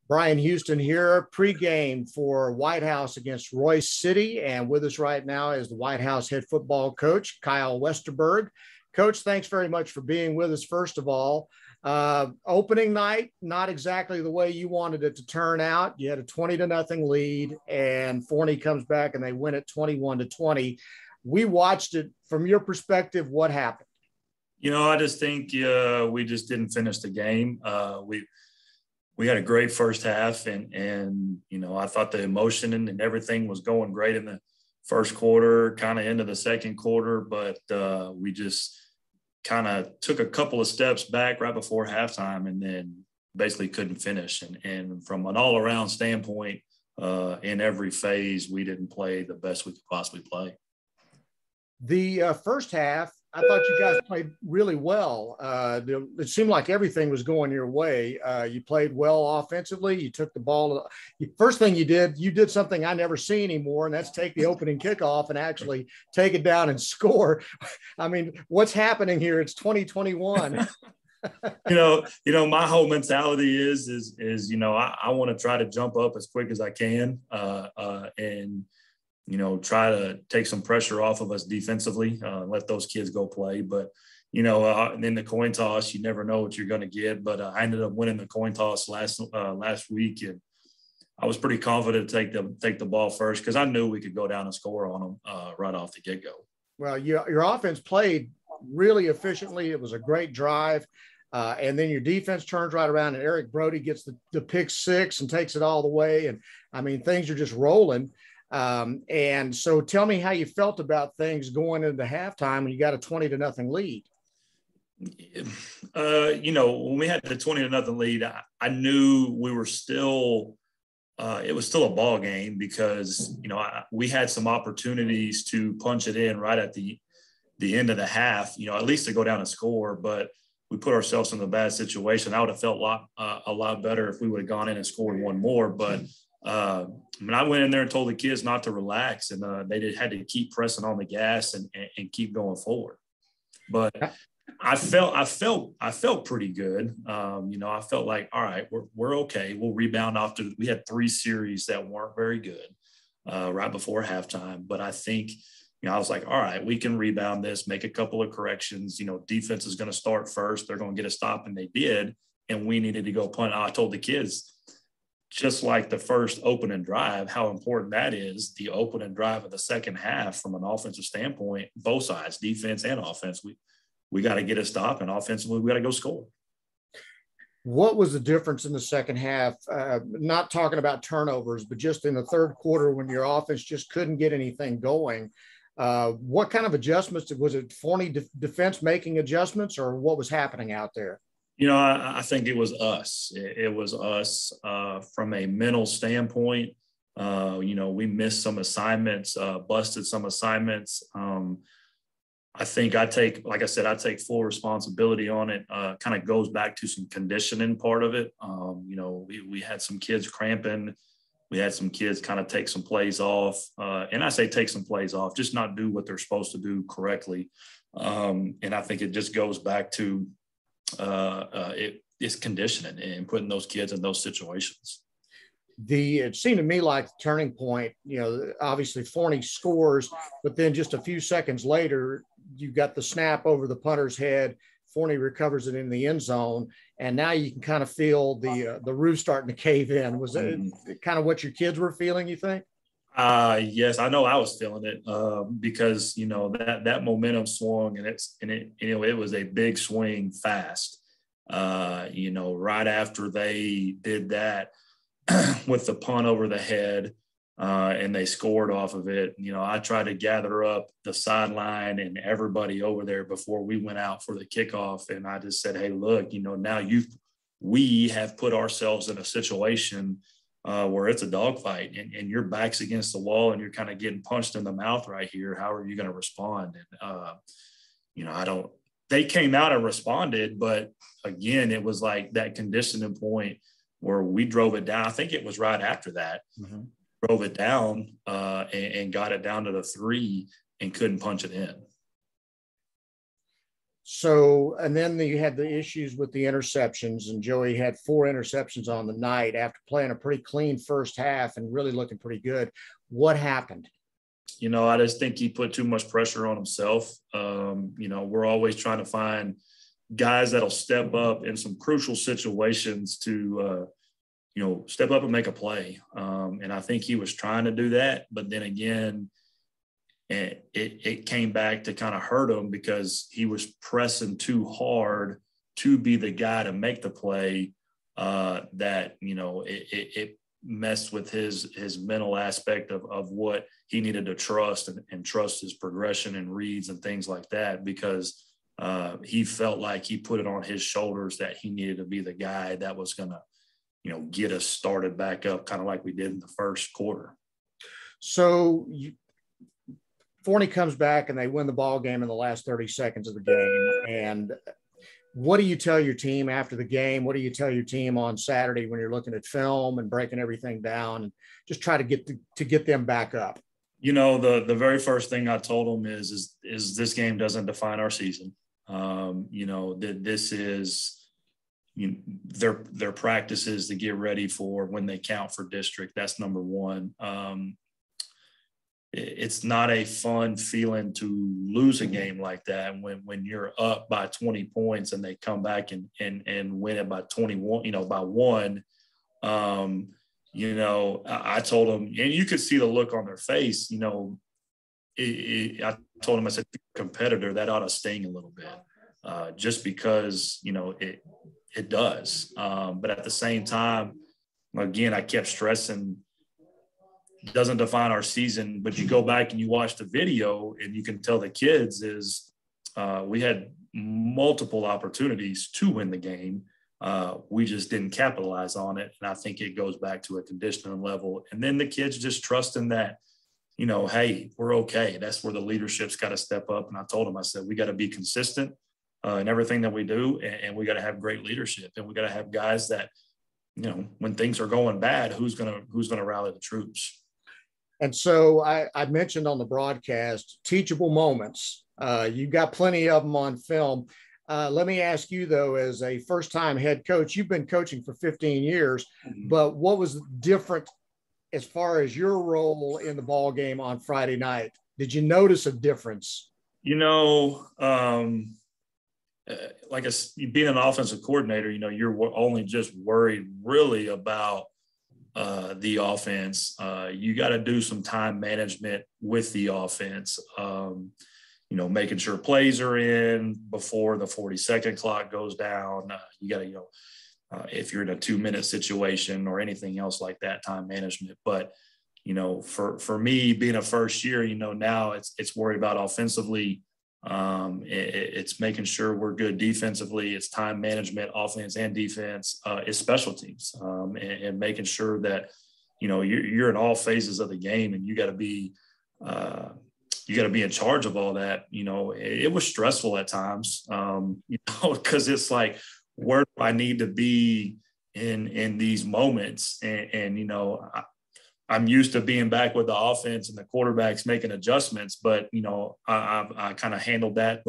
Bryan Houston here, pregame for Whitehouse against Royse City. And with us right now is the Whitehouse head football coach, Kyle Westerberg. Coach, thanks very much for being with us, first of all. Opening night, not exactly the way you wanted it to turn out. You had a 20-0 lead, and Forney comes back and they win it 21-20. We watched it. From your perspective, what happened? I just think we just didn't finish the game. We had a great first half, and I thought the emotion and everything was going great in the first quarter, kind of into the second quarter, but we just kind of took a couple of steps back right before halftime and then basically couldn't finish. And from an all-around standpoint, in every phase, we didn't play the best we could possibly play. The first half, I thought you guys played really well. It seemed like everything was going your way. You played well offensively. You took the ball. First thing you did something I never see anymore, and that's take the opening kickoff and actually take it down and score. I mean, what's happening here? It's 2021. My whole mentality is I want to try to jump up as quick as I can and try to take some pressure off of us defensively, let those kids go play. But, in the coin toss, you never know what you're going to get. But I ended up winning the coin toss last week, and I was pretty confident to take the ball first because I knew we could go down and score on them right off the get-go. Well, your offense played really efficiently. It was a great drive. And then your defense turns right around, and Eric Brody gets the pick six and takes it all the way. And, I mean, things are just rolling. And so tell me how you felt about things going into halftime when you got a 20-0 lead. When we had the 20-0 lead, I knew we were still it was still a ball game because, we had some opportunities to punch it in right at the end of the half, at least to go down and score, but we put ourselves in a bad situation. I would have felt a lot better if we would have gone in and scored one more, but I went in there and told the kids not to relax, and they had to keep pressing on the gas and keep going forward. But I felt pretty good. I felt like, all right, we're okay. We'll rebound after we had 3 series that weren't very good right before halftime. But I think, I was like, all right, we can rebound this, make a couple of corrections. Defense is going to start first. They're going to get a stop, and they did. And we needed to go punt. I told the kids, just like the first opening drive, how important that is, the opening drive of the second half from an offensive standpoint, both sides, defense and offense. We got to get a stop, and offensively, we got to go score. What was the difference in the second half? Not talking about turnovers, but just in the third quarter when your offense just couldn't get anything going. What kind of adjustments? Was it Forney defense making adjustments, or what was happening out there? I think it was us. It was us from a mental standpoint. We missed some assignments, busted some assignments. I think I take full responsibility on it. Kind of goes back to some conditioning part of it. We had some kids cramping. We had some kids kind of take some plays off. And I say take some plays off, just not do what they're supposed to do correctly. And I think it just goes back to it's conditioning and putting those kids in those situations. It seemed to me like the turning point, obviously Forney scores, but then just a few seconds later, you got the snap over the punter's head. Forney recovers it in the end zone, and now you can kind of feel the roof starting to cave in. Was it kind of what your kids were feeling, you think? Yes, I know I was feeling it because that momentum swung, and it was a big swing fast. Right after they did that with the punt over the head, and they scored off of it. I tried to gather up the sideline and everybody over there before we went out for the kickoff, and I just said, "Hey, look, now we have put ourselves in a situation." Where it's a dogfight and your back's against the wall and you're kind of getting punched in the mouth right here. How are you going to respond? And, they came out and responded, but again, it was like that conditioning point where we drove it down. I think it was right after that, drove it down and got it down to the 3 and couldn't punch it in. So, and then you had the issues with the interceptions, and Joey had 4 interceptions on the night after playing a pretty clean first half and really looking pretty good. What happened? I just think he put too much pressure on himself. We're always trying to find guys that'll step up in some crucial situations to, step up and make a play. And I think he was trying to do that, but then again, it came back to kind of hurt him because he was pressing too hard to be the guy to make the play. It messed with his mental aspect of what he needed to trust and trust his progression and reads and things like that, because he felt like he put it on his shoulders that he needed to be the guy that was going to, get us started back up, kind of like we did in the first quarter. So Forney comes back and they win the ball game in the last 30 seconds of the game. And what do you tell your team after the game? What do you tell your team on Saturday when you're looking at film and breaking everything down and just try to get them back up? The very first thing I told them is this game doesn't define our season. That this is their practices to get ready for when they count for district. That's number one. It's not a fun feeling to lose a game like that when you're up by 20 points and they come back and win it by 21, by one. I told them, and you could see the look on their face, I told them, I said, competitor, that ought to sting a little bit, just because, it does. But at the same time, again, I kept stressing, doesn't define our season, but you go back and you watch the video and you can tell the kids we had multiple opportunities to win the game. We just didn't capitalize on it. And I think it goes back to a conditioning level. And then the kids just trusting that, hey, we're okay. That's where the leadership's got to step up. And I told them, I said, we got to be consistent in everything that we do. And we got to have great leadership. And we got to have guys that, when things are going bad, who's going to rally the troops. And so I mentioned on the broadcast, teachable moments. You've got plenty of them on film. Let me ask you, though, as a first-time head coach, you've been coaching for 15 years, but what was different as far as your role in the ball game on Friday night? Did you notice a difference? Like being an offensive coordinator, you're only just worried really about the offense. You got to do some time management with the offense, making sure plays are in before the 40-second clock goes down. You got to, if you're in a 2-minute situation or anything else like that, time management. But, for me being a first year, now it's worried about offensively. It's making sure we're good defensively. It's time management, offense and defense. It's special teams, and making sure that you're in all phases of the game, and you got to be in charge of all that. It was stressful at times, because it's like, where do I need to be in these moments? And I'm used to being back with the offense and the quarterbacks making adjustments, but, I kind of handled that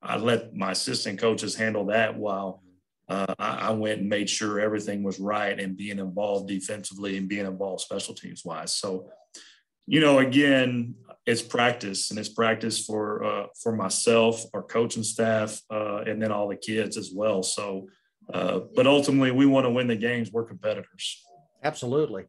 I let my assistant coaches handle that while I went and made sure everything was right and being involved defensively and being involved special teams wise. So, again, it's practice, and it's practice for myself, our coaching staff, and then all the kids as well. So, but ultimately we want to win the games. We're competitors. Absolutely.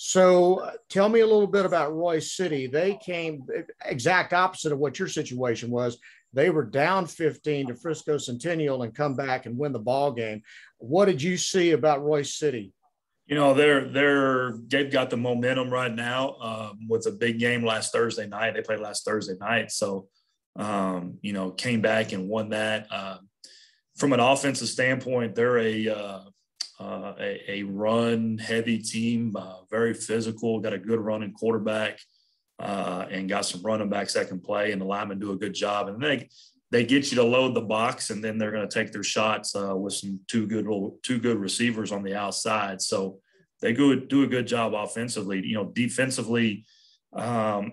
So tell me a little bit about Royse City. They came exact opposite of what your situation was. They were down 15 to Frisco Centennial and come back and win the ball game. What did you see about Royse City? They've got the momentum right now with a big game last Thursday night. They played last Thursday night. So, came back and won that. From an offensive standpoint, they're a run heavy team, very physical, got a good running quarterback, and got some running backs that can play, and the linemen do a good job. And they get you to load the box, and then they're going to take their shots with some two good receivers on the outside. So they do a good job offensively. Defensively, Um,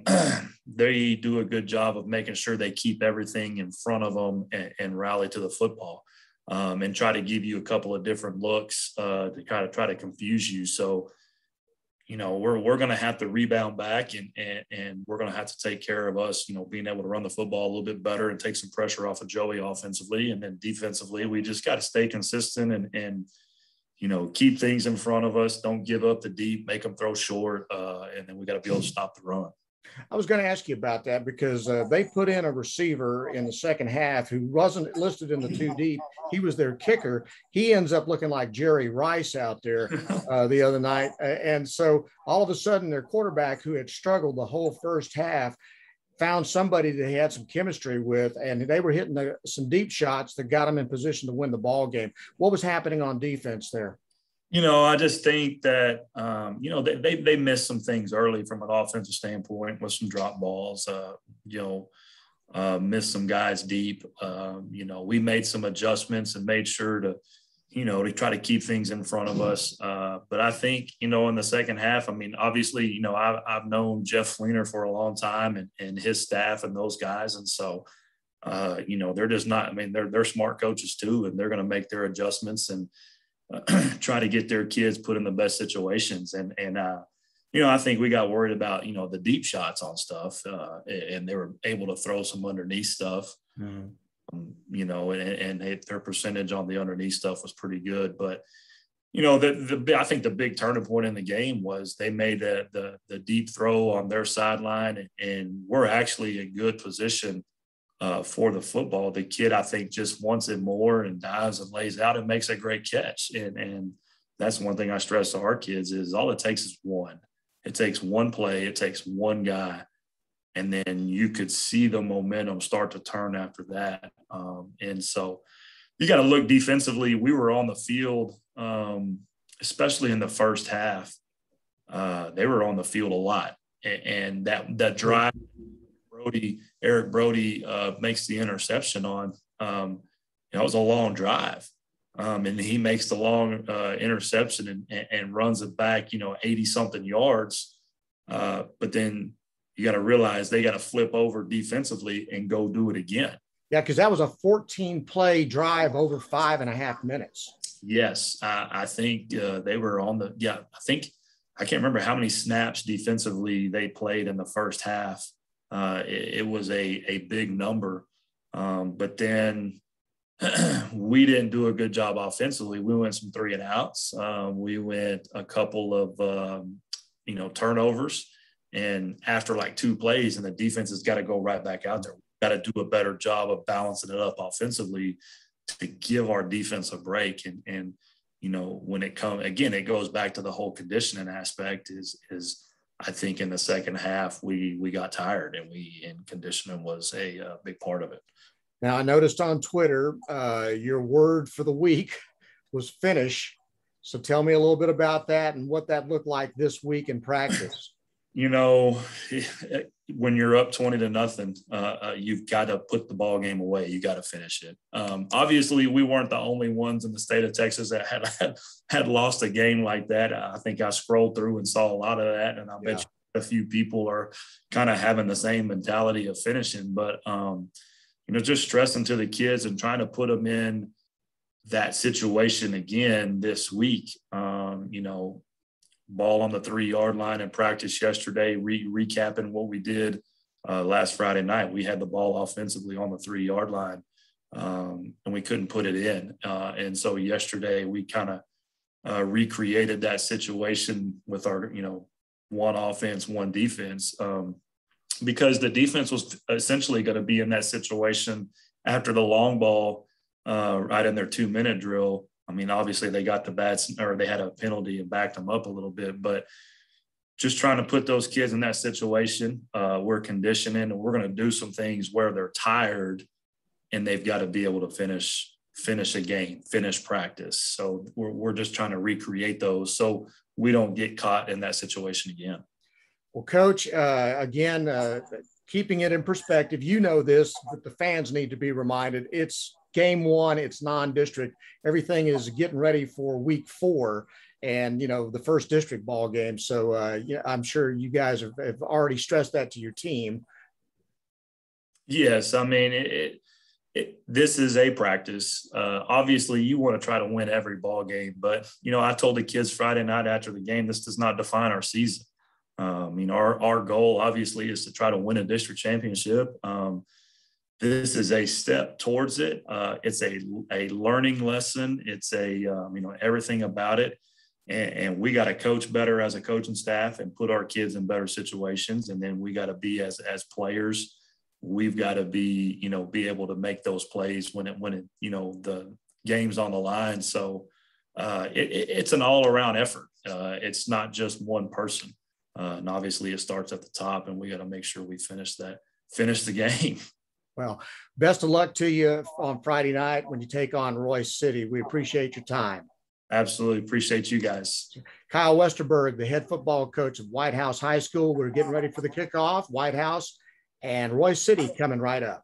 they do a good job of making sure they keep everything in front of them and rally to the football, and try to give you a couple of different looks to kind of try to confuse you. So, we're going to have to rebound back and we're going to have to take care of us, being able to run the football a little bit better and take some pressure off of Joey offensively. And then defensively, we just got to stay consistent and keep things in front of us. Don't give up the deep, make them throw short. And then we got to be able to stop the run. I was going to ask you about that because they put in a receiver in the second half who wasn't listed in the two deep. He was their kicker. He ends up looking like Jerry Rice out there the other night. And so all of a sudden their quarterback, who had struggled the whole first half, found somebody that he had some chemistry with, and they were hitting some deep shots that got them in position to win the ball game. What was happening on defense there? I just think that, they missed some things early from an offensive standpoint with some drop balls, missed some guys deep. We made some adjustments and made sure to try to keep things in front of us. But I think, in the second half, obviously, I've known Jeff Fleener for a long time and his staff and those guys. And so, they're just not, they're smart coaches too, and they're going to make their adjustments and try to get their kids put in the best situations. And I think we got worried about, the deep shots on stuff, and they were able to throw some underneath stuff, and their percentage on the underneath stuff was pretty good. But, I think the big turning point in the game was they made the deep throw on their sideline, and we're actually in good position for the football. The kid, I think, just wants it more and dives and lays out and makes a great catch. And that's one thing I stress to our kids is all it takes is one. It takes one play. It takes one guy. And then you could see the momentum start to turn after that. And so you got to look defensively. We were on the field, especially in the first half. They were on the field a lot. And that drive – Eric Brody makes the interception on. It was a long drive, and he makes the long interception and runs it back, 80-something yards. But then you got to realize they got to flip over defensively and go do it again. Yeah, because that was a 14-play drive over 5.5 minutes. Yes, I think they were on the – I can't remember how many snaps defensively they played in the first half. It was a big number, but then we didn't do a good job offensively. We went some 3 and outs. We went a couple of, turnovers, and after like 2 plays, and the defense has got to go right back out there. We've got to do a better job of balancing it up offensively to give our defense a break. And when it comes, again, it goes back to the whole conditioning aspect is I think in the second half, we got tired, and conditioning was a big part of it. Now, I noticed on Twitter, your word for the week was finish. So tell me a little bit about that and what that looked like this week in practice. When you're up 20-0, you've got to put the ball game away. You got to finish it. Obviously, we weren't the only ones in the state of Texas that had lost a game like that. I think I scrolled through and saw a lot of that, and I bet you a few people are kind of having the same mentality of finishing. But just stressing to the kids and trying to put them in that situation again this week. Ball on the 3-yard line in practice yesterday, recapping what we did last Friday night. We had the ball offensively on the 3-yard line, and we couldn't put it in. And so yesterday we kind of recreated that situation with our, one offense, one defense, because the defense was essentially going to be in that situation after the long ball right in their 2-minute drill. Obviously they got they had a penalty and backed them up a little bit, but just trying to put those kids in that situation. We're conditioning, and we're going to do some things where they're tired and they've got to be able to finish a game, finish practice. So we're just trying to recreate those so we don't get caught in that situation again. Well, Coach, again, keeping it in perspective, this, but the fans need to be reminded it's game one, it's non-district. Everything is getting ready for week 4 and, the first district ball game. So yeah, I'm sure you guys have already stressed that to your team. Yes. I mean, this is a practice. Obviously, you want to try to win every ball game, but I told the kids Friday night after the game, this does not define our season. Our goal obviously is to try to win a district championship. This is a step towards it. It's a learning lesson. It's everything about it, and we got to coach better as a coaching staff and put our kids in better situations. And then we got to be as players. We've got to be able to make those plays when the game's on the line. So it's an all around effort. It's not just one person. And obviously it starts at the top, and we got to make sure we finish the game. Well, best of luck to you on Friday night when you take on Royse City. We appreciate your time. Absolutely. Appreciate you guys. Kyle Westerberg, the head football coach of Whitehouse High School. We're getting ready for the kickoff. Whitehouse and Royse City coming right up.